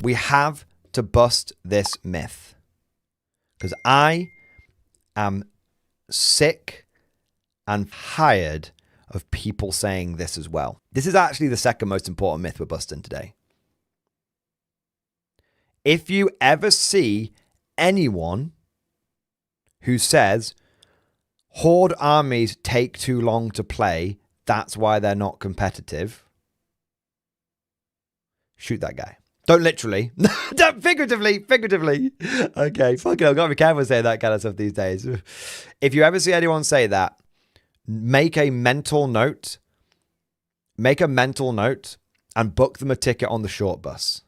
We have to bust this myth. Because I am sick and tired of people saying this as well. This is actually the second most important myth we're busting today. If you ever see anyone who says Horde armies take too long to play, that's why they're not competitive, shoot that guy. Don't literally. Figuratively. Okay, fucking hell, I've got to be careful saying that kind of stuff these days. If you ever see anyone say that, make a mental note. Make a mental note and book them a ticket on the short bus.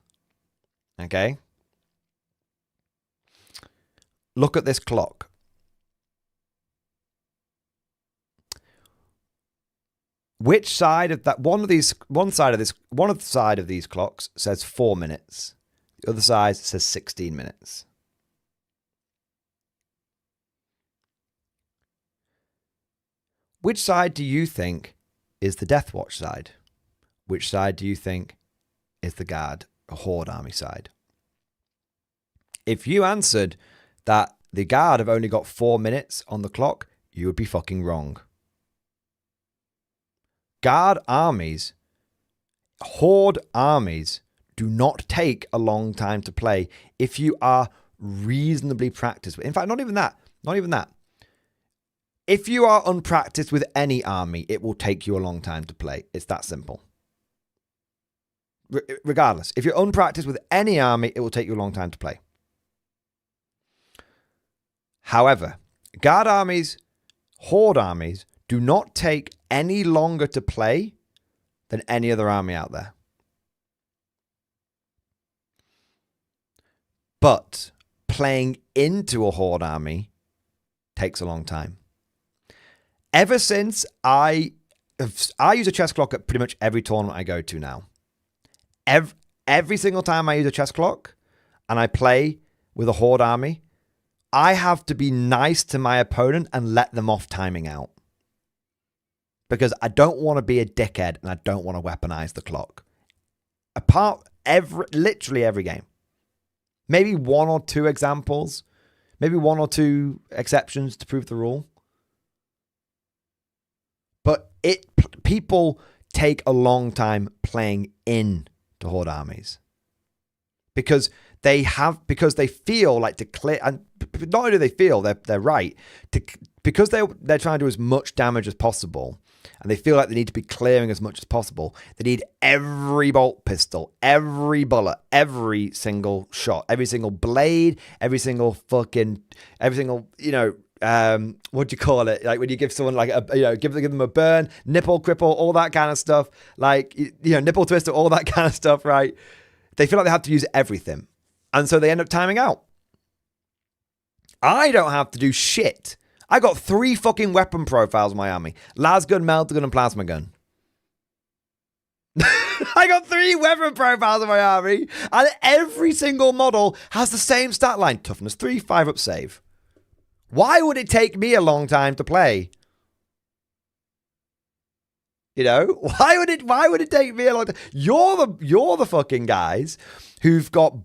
Okay? Look at this clock. Which side of that? One of the side of these clocks says 4 minutes. The other side says 16 minutes. Which side do you think is the Death Watch side? Which side do you think is the Guard, a Horde army side? If you answered that the Guard have only got 4 minutes on the clock, you would be fucking wrong. Guard armies, Horde armies, do not take a long time to play if you are reasonably practiced. In fact, not even that. If you are unpracticed with any army, it will take you a long time to play. It's that simple. Regardless, if you're unpracticed with any army, it will take you a long time to play. However, Guard armies, Horde armies, do not take any longer to play than any other army out there. But playing into a Horde army takes a long time. Ever since I use a chess clock at pretty much every tournament I go to now. Every single time I use a chess clock and I play with a Horde army, I have to be nice to my opponent and let them off timing out. Because I don't want to be a dickhead and I don't want to weaponize the clock. Literally every game. Maybe one or two examples. Maybe one or two exceptions to prove the rule. But people take a long time playing in to Horde armies. Because they feel like to clear, and not only do they feel they're right, because they're trying to do as much damage as possible, and they feel like they need to be clearing as much as possible. They need every bolt pistol, every bullet, every single shot, every single blade, every single, what do you call it? Like when you give someone like give them a burn, nipple cripple, all that kind of stuff. Like, nipple twister, all that kind of stuff, right? They feel like they have to use everything. And so they end up timing out. I don't have to do shit. I got 3 fucking weapon profiles in my army. Las gun, melter gun, and plasma gun. I got 3 weapon profiles in my army. And every single model has the same stat line. Toughness 3, 5 up save. Why would it take me a long time to play? Why would it take me a long time? You're the fucking guys who've got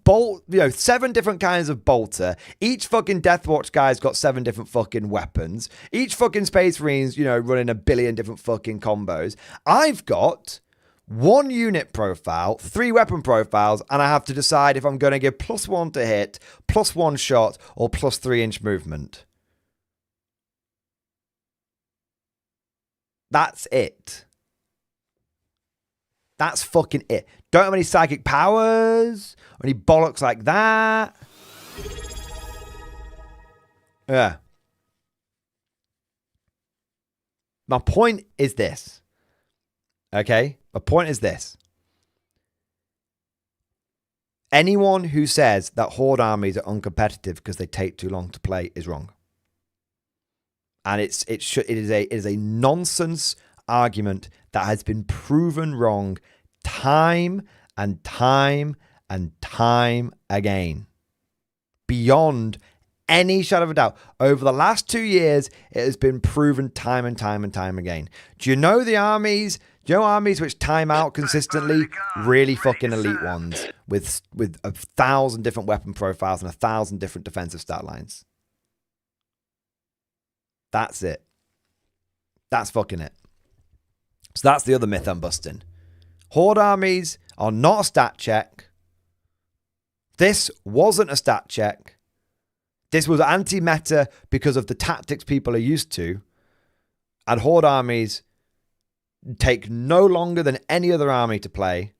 7 different kinds of bolter. Each fucking Deathwatch guy's got 7 different fucking weapons. Each fucking Space Marines, running a billion different fucking combos. I've got 1 unit profile, 3 weapon profiles, and I have to decide if I'm going to give +1 to hit, +1 shot, or +3 inch movement. That's it. That's fucking it. Don't have any psychic powers or any bollocks like that. Yeah. My point is this. Okay? My point is this. Anyone who says that Horde armies are uncompetitive because they take too long to play is wrong. And it is a nonsense argument that has been proven wrong time and time and time again. Beyond any shadow of a doubt. Over the last 2 years, it has been proven time and time and time again. Do you know the armies? Do you know armies which time out consistently? Really fucking elite ones with 1,000 different weapon profiles and 1,000 different defensive stat lines. That's it. That's fucking it. So that's the other myth I'm busting. Horde armies are not a stat check. This wasn't a stat check. This was anti-meta because of the tactics people are used to. And Horde armies take no longer than any other army to play,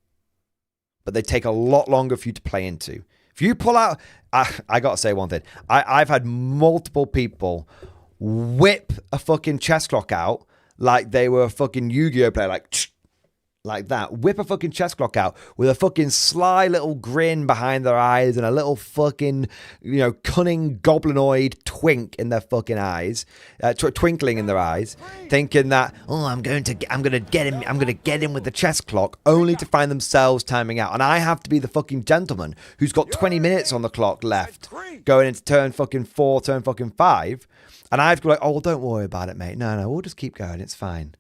but they take a lot longer for you to play into. If you pull out... I got to say one thing. I've had multiple people whip a fucking chess clock out like they were a fucking Yu-Gi-Oh player, like that. Whip a fucking chess clock out with a fucking sly little grin behind their eyes and a little fucking, cunning goblinoid twink in their fucking eyes, twinkling in their eyes, thinking that, I'm gonna get him with the chess clock, only to find themselves timing out. And I have to be the fucking gentleman who's got 20 minutes on the clock left, going into turn fucking 4, turn fucking 5, and I've got like, don't worry about it, mate. No, we'll just keep going. It's fine.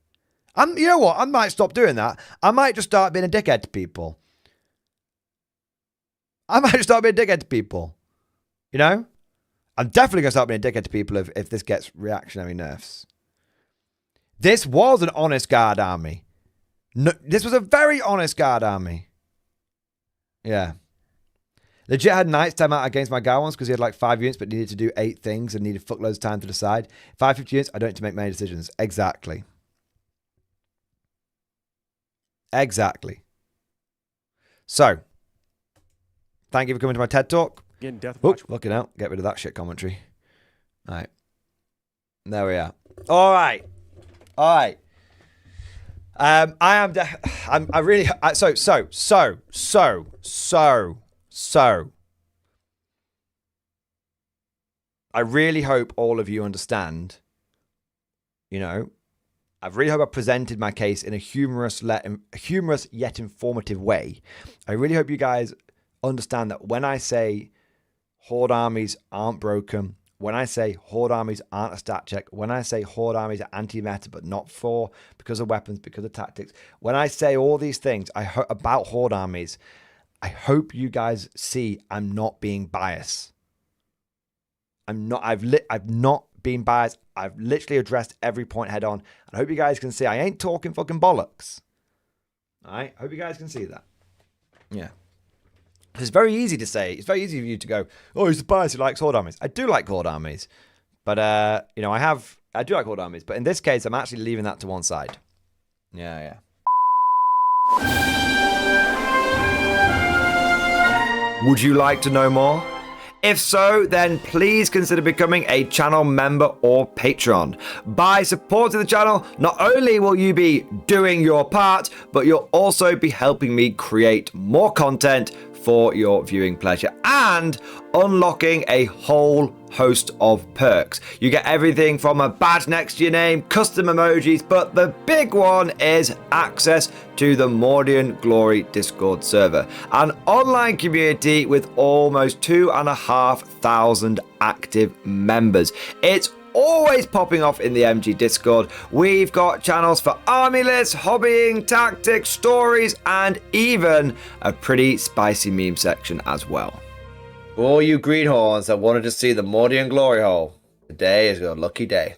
You know what? I might stop doing that. I might just start being a dickhead to people. I'm definitely going to start being a dickhead to people if this gets reactionary nerfs. This was an honest guard army. No, this was a very honest guard army. Yeah. Legit had Knights time out against my guy once because he had like 5 units but needed to do 8 things and needed fuckloads of time to decide. 550 units, I don't need to make many decisions. Exactly. So, thank you for coming to my TED Talk. Looking out. Get rid of that shit commentary. All right. There we are. All right. I really hope all of you understand, I really hope I presented my case in a humorous yet informative way. I really hope you guys understand that when I say Horde armies aren't broken, when I say Horde armies aren't a stat check, when I say Horde armies are anti-meta but not because of weapons, because of tactics, when I say all these things about Horde armies, I hope you guys see I'm not being biased. I've not been biased. I've literally addressed every point head on. And I hope you guys can see I ain't talking fucking bollocks. All right? I hope you guys can see that. Yeah. It's very easy to say. It's very easy for you to go, he's the bias who likes Horde armies. I do like Horde armies. But, I do like Horde armies. But in this case, I'm actually leaving that to one side. Yeah. Would you like to know more? If so, then please consider becoming a channel member or patron. By supporting the channel, not only will you be doing your part, but you'll also be helping me create more content for your viewing pleasure and unlocking a whole host of perks. You get everything from a badge next to your name, custom emojis, but the big one is access to the Mordian Glory Discord server, an online community with almost 2,500 active members. It's always popping off in the MG Discord. We've got channels for army lists, hobbying, tactics, stories, and even a pretty spicy meme section as well. For all you greenhorns that wanted to see the Mordian glory hole, today is your lucky day.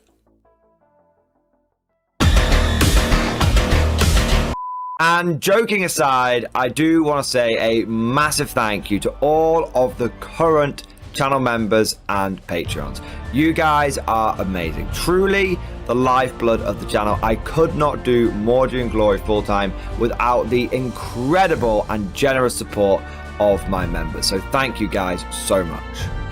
And joking aside, I do want to say a massive thank you to all of the current channel members and patrons. You guys are amazing. Truly the lifeblood of the channel. I could not do Mordian Glory full time without the incredible and generous support of my members. So thank you guys so much.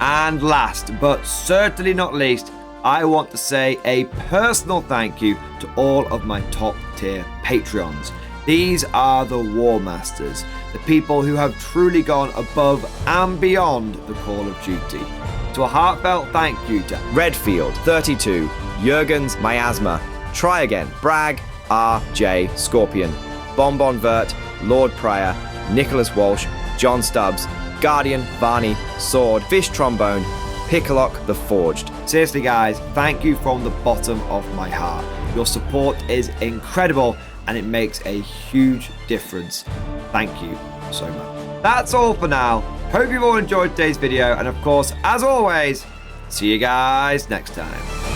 And last but certainly not least, I want to say a personal thank you to all of my top tier Patreons. These are the War Masters, the people who have truly gone above and beyond the call of duty. So a heartfelt thank you to Redfield, 32, Jurgens, Miasma, Try Again, Bragg, RJ, Scorpion, Bonbon Vert, Lord Pryor, Nicholas Walsh, John Stubbs, Guardian, Varney, Sword, Fish Trombone, Picklock, The Forged. Seriously guys, thank you from the bottom of my heart. Your support is incredible and it makes a huge difference. Thank you so much. That's all for now. Hope you've all enjoyed today's video, and of course, as always, see you guys next time.